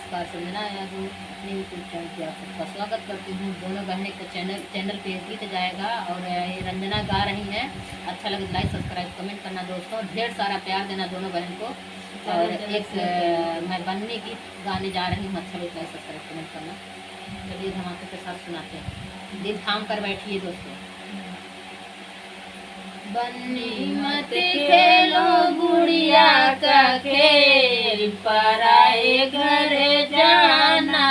नमस्कार संजना यादव अपने YouTube channel पे आप सबका स्वागत करती हूँ। दोनों बहनें का चैनल पे गीत जाएगा और ये रंजना गा रही हैं। अच्छा लगे लाइक सब्सक्राइब कमेंट करना दोस्तों, ढेर सारा प्यार देना दोनों बहन को। और एक मैं बन्नी गीत गाने जा रही हूँ, अच्छा लगे लाइक सब्सक्राइब कमेंट करना। चलिए धमाके के साथ सुनाते हैं। दिल थाम कर बैठिए दोस्तों। बन्नी मत खेलो गुड़िया का खेल, पराए घर जाना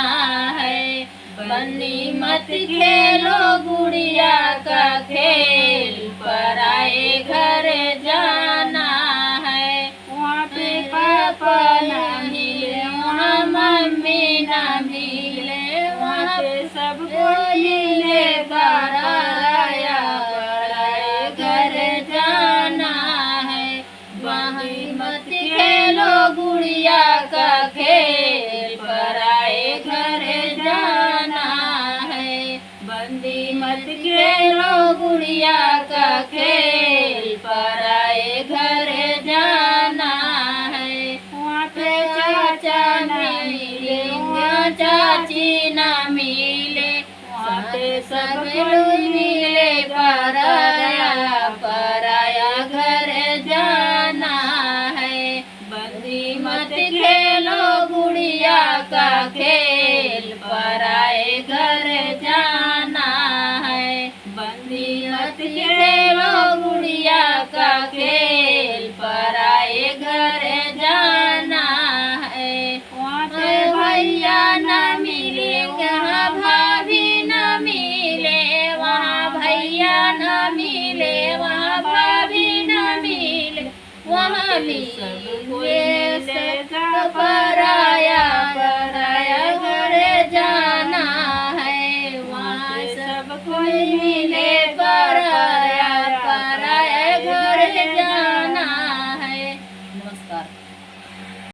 है। बन्नी मत खेलो गुड़िया का खेल, पराए घर जाना है। वहाँ पे पापा न मिले, वहाँ मम्मी न मिले, वहाँ पे सबको मिलेगा राया, मत खेलो गुड़िया का खेल, पराए घर जाना है। बंदी मत खेलो गुड़िया का खेल, पराए घर जाना है। वहाँ पे चाचा न मिले, वहाँ चाची न मिले, वहाँ पे सब